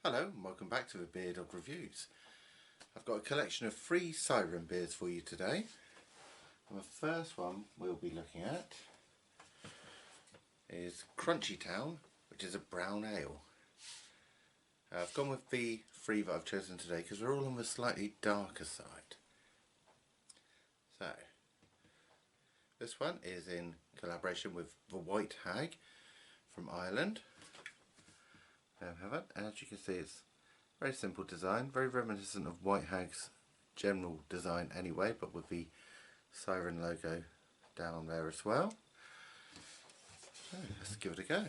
Hello and welcome back to the Beer Dog Reviews. I've got a collection of 3 Siren beers for you today. And the first one we'll be looking at is Crunchy Town, which is a brown ale. I've gone with the 3 that I've chosen today because they're all on the slightly darker side. So, this one is in collaboration with the White Hag from Ireland. There we have it. As you can see, it's very simple design, very reminiscent of White Hag's general design anyway, but with the Siren logo down there as well. So let's give it a go.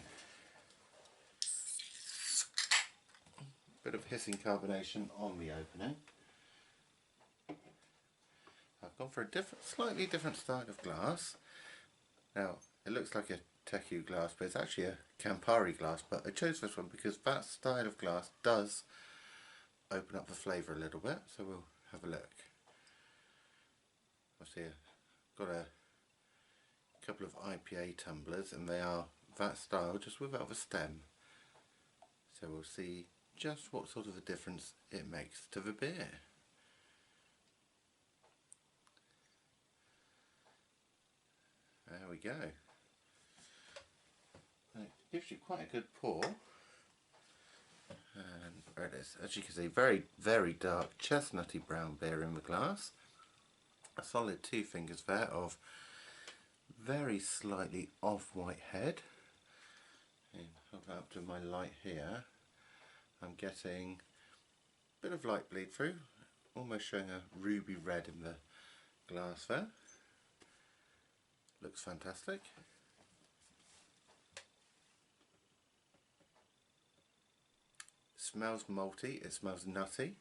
Bit of hissing carbonation on the opening. I've gone for a slightly different style of glass. Now it looks like a Teku glass, but it's actually a Campari glass, but I chose this one because that style of glass does open up the flavour a little bit, so we'll have a look. I see I've got a couple of IPA tumblers and they are that style just without the stem, so we'll see just what sort of a difference it makes to the beer. There we go. It gives you quite a good pour, and there it is. As you can see, very dark chestnutty brown beer in the glass. A solid 2 fingers there of very slightly off-white head. And hold that up to my light here. I'm getting a bit of light bleed through, almost showing a ruby red in the glass there. Looks fantastic. Smells malty, it smells nutty.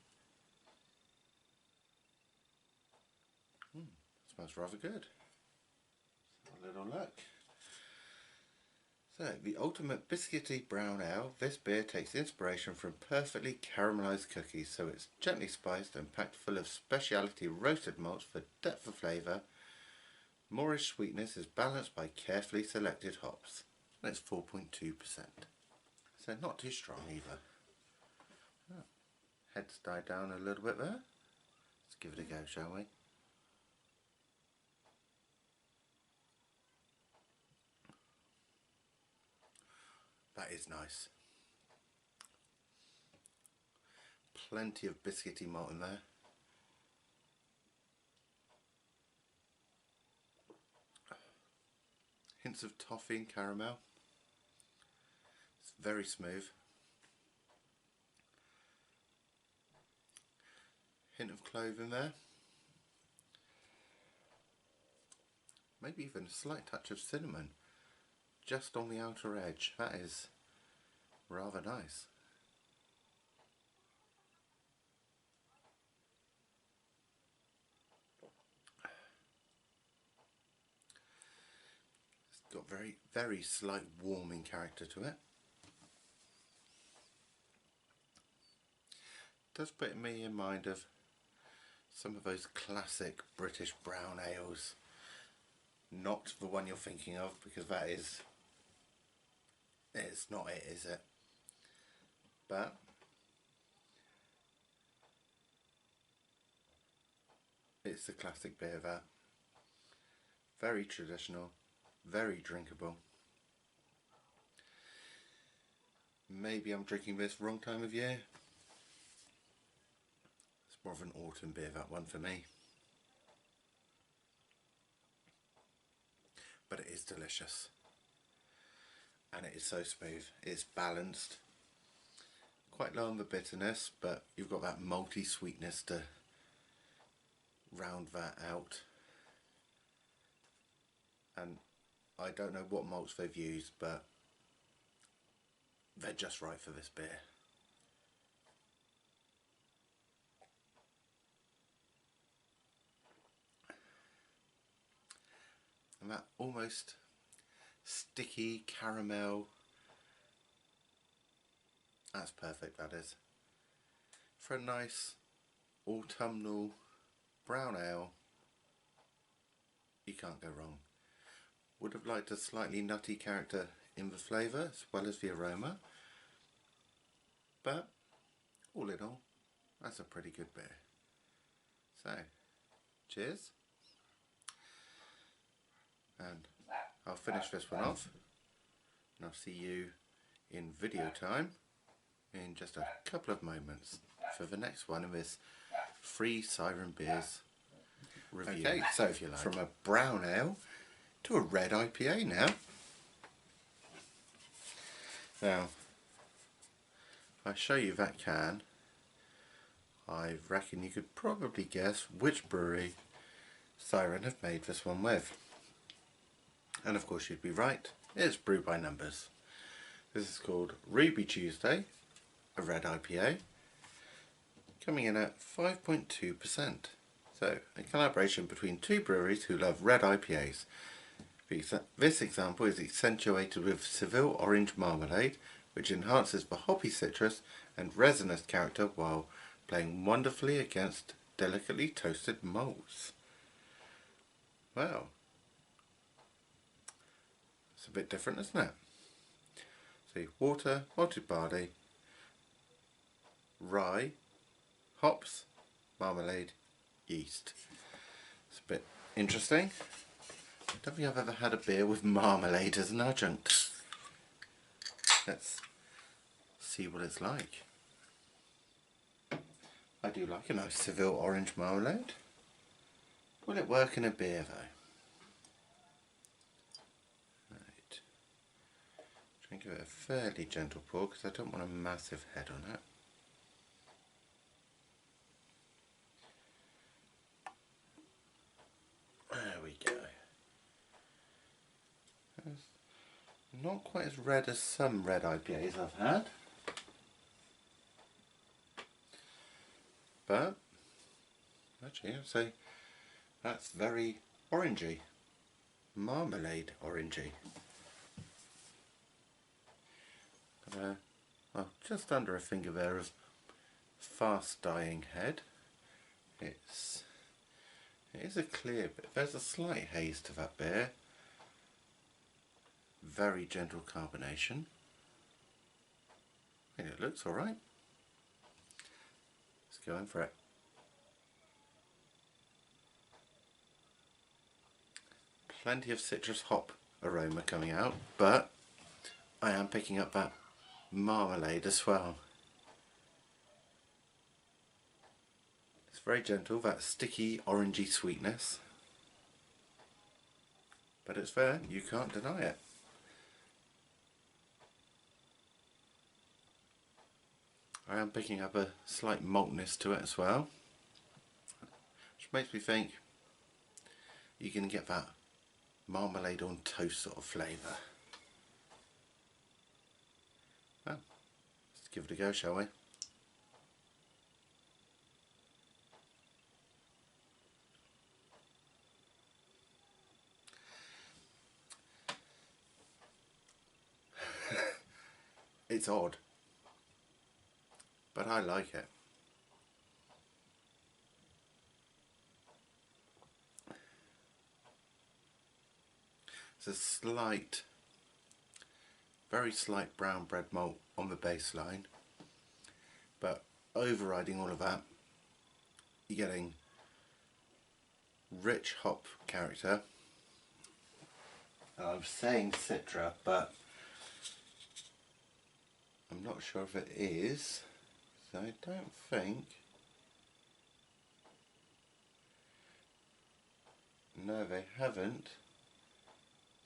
Smells rather good. Let's have a little look. So, the ultimate biscuity brown ale, this beer takes inspiration from perfectly caramelised cookies, so it's gently spiced and packed full of specialty roasted malts for depth of flavour. Moorish sweetness is balanced by carefully selected hops. And it's 4.2%. So not too strong either. Oh, head's died down a little bit there. Let's give it a go, shall we? That is nice. Plenty of biscuity malt in there. Hints of toffee and caramel. It's very smooth. Hint of clove in there. Maybe even a slight touch of cinnamon just on the outer edge. That is rather nice. It's got very slight warming character to it. Does put me in mind of some of those classic British brown ales. Not the one you're thinking of, because that is, it's not it, is it? But it's the classic beer that. Very traditional, very drinkable. Maybe I'm drinking this wrong time of year. It's more of an autumn beer, that one, for me. But it is delicious. And it is so smooth. It's balanced. Quite low on the bitterness, but you've got that malty sweetness to round that out. And I don't know what malts they've used, but they're just right for this beer. And that almost sticky caramel, that's perfect, that is. For a nice autumnal brown ale, you can't go wrong. Would have liked a slightly nutty character in the flavour as well as the aroma, but all in all, that's a pretty good beer. So, cheers. And I'll finish this one off. And I'll see you in video time in just a couple of moments for the next one of this free Siren beers review. Okay, so if you like, from a brown ale to a red IPA now. Now, if I show you that can, I reckon you could probably guess which brewery Siren have made this one with. And of course you'd be right, it's Brew by Numbers. This is called Ruby Tuesday, a red IPA, coming in at 5.2%. So, a collaboration between two breweries who love red IPAs. This example is accentuated with Seville Orange Marmalade, which enhances the hoppy citrus and resinous character while playing wonderfully against delicately toasted malts. Wow. It's a bit different, isn't it? See, water, malted barley, rye, hops, marmalade, yeast. It's a bit interesting. I don't think I've ever had a beer with marmalade as an adjunct. Let's see what it's like. I do like a nice Seville orange marmalade. Will it work in a beer though? Right. Try and give it a fairly gentle pour because I don't want a massive head on it. There we go. It's not quite as red as some red IPAs I've had. But, actually I'd say that's very orangey. Marmalade orangey. Well, just under a finger there of fast dying head. It is a clear bit. There's a slight haze to that beer. Very gentle carbonation. I think it looks alright. Let's go in for it. Plenty of citrus hop aroma coming out, but I am picking up that marmalade as well. It's very gentle, that sticky orangey sweetness, but it's there, you can't deny it. I am picking up a slight maltiness to it as well, which makes me think you can get that marmalade on toast sort of flavour. Well, let's give it a go, shall we? It's odd, but I like it. It's a slight, very slight brown bread malt on the baseline, but overriding all of that, you're getting rich hop character. I'm saying Citra, but I'm not sure if it is, so I don't think. No, they haven't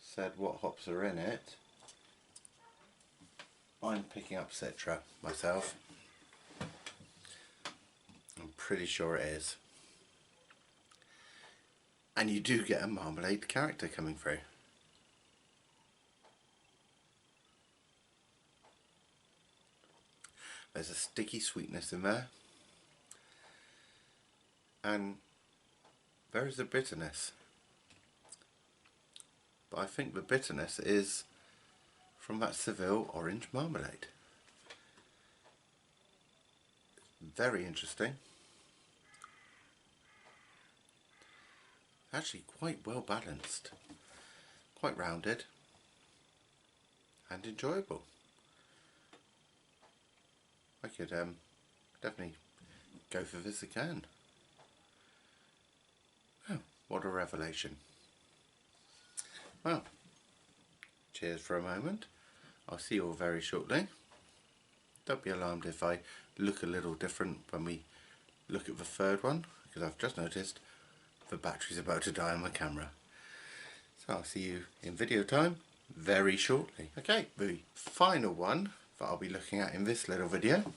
said what hops are in it. I'm picking up Citra myself. I'm pretty sure it is. And you do get a marmalade character coming through. There's a sticky sweetness in there. And there is a bitterness. But I think the bitterness is from that Seville orange marmalade. Very interesting. Actually quite well balanced. Quite rounded. And enjoyable. I could definitely go for this again. Oh, what a revelation. Well, cheers for a moment. I'll see you all very shortly. Don't be alarmed if I look a little different when we look at the third one, because I've just noticed the battery's about to die on my camera. So I'll see you in video time very shortly. Okay, the final one that I'll be looking at in this little video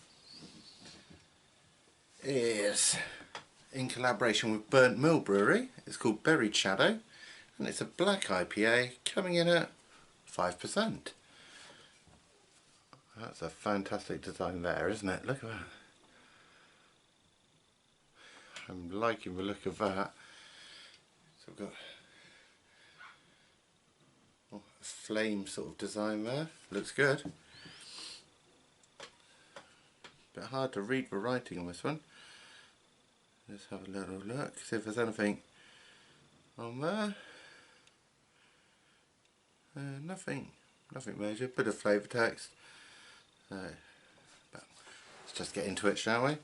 is in collaboration with Burnt Mill Brewery. It's called Buried Shadow, and it's a black IPA coming in at 5%. That's a fantastic design there, isn't it? Look at that. I'm liking the look of that. So we've got a flame sort of design there. Looks good. Bit hard to read the writing on this one. Let's have a little look, see if there's anything on there. Nothing major. Bit of flavour text. But let's just get into it, shall we?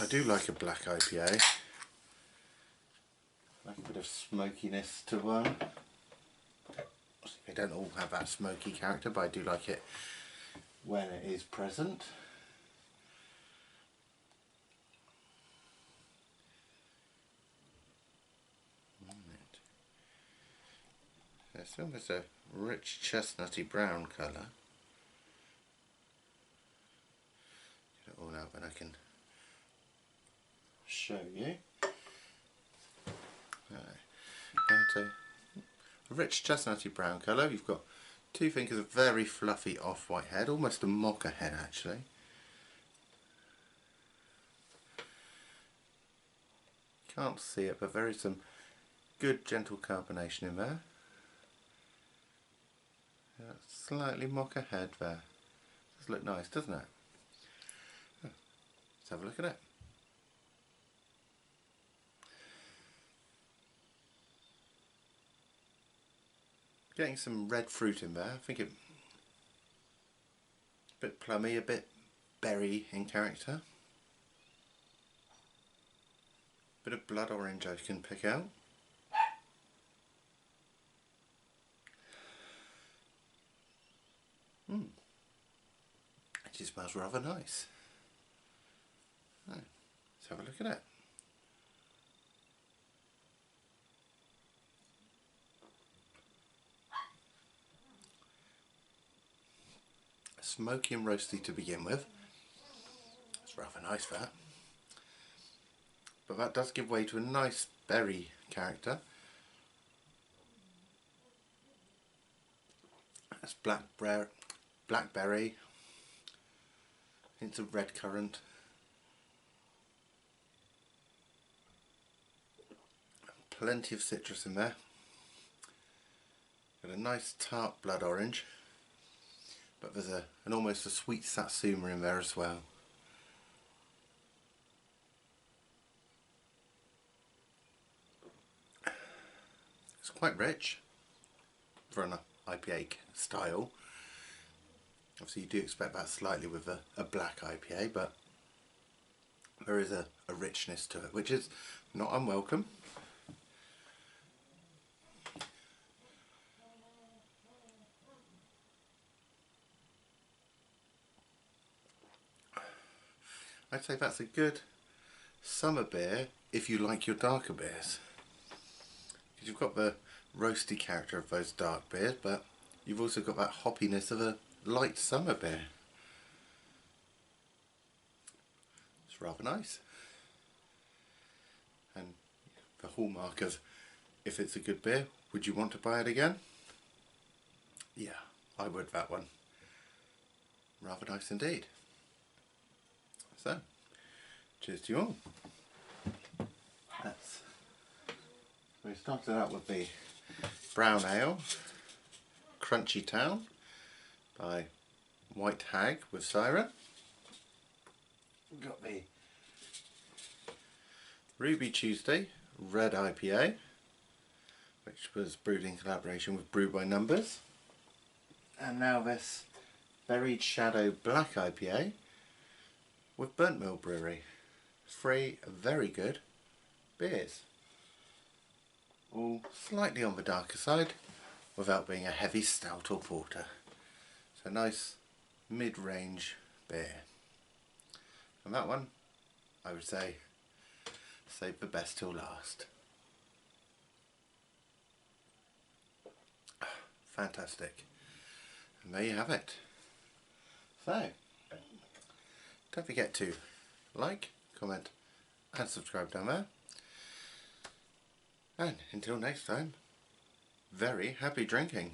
I do like a black IPA. Like a bit of smokiness to one. They don't all have that smoky character, but I do like it when it is present. It's almost a rich chestnutty brown colour. Get it all out when I can show you. It's a rich chestnutty brown colour. You've got two fingers of very fluffy off-white head, almost a mocha head actually. Can't see it, but there is some good gentle carbonation in there. Slightly mocha head there. Does look nice, doesn't it? Let's have a look at it. Getting some red fruit in there. I think it a bit plummy, a bit berry in character. Bit of blood orange I can pick out. Actually smells rather nice. Right, let's have a look at it. Smoky and roasty to begin with. It's rather nice, that. But that does give way to a nice berry character. That's blackberry, hints of red currant, plenty of citrus in there. Got a nice tart blood orange, but there's an almost a sweet satsuma in there as well. It's quite rich for an IPA style. Obviously you do expect that slightly with a black IPA, but there is a richness to it, which is not unwelcome. I'd say that's a good summer beer if you like your darker beers. Because you've got the roasty character of those dark beers, but you've also got that hoppiness of a light summer beer. It's rather nice. And the hallmark of if it's a good beer, would you want to buy it again? Yeah, I would, that one. Rather nice indeed. So, cheers to you all. We started out with the Brown Ale, Crunchy Town by White Hag with Siren. We've got the Ruby Tuesday Red IPA, which was brewed in collaboration with Brew by Numbers. And now this Buried Shadow Black IPA with Burnt Mill Brewery. 3 very good beers. All slightly on the darker side without being a heavy stout or porter. So nice mid-range beer. And that one, I would say, save the best till last. Fantastic. And there you have it. So, don't forget to like, comment and subscribe down there. And until next time, very happy drinking.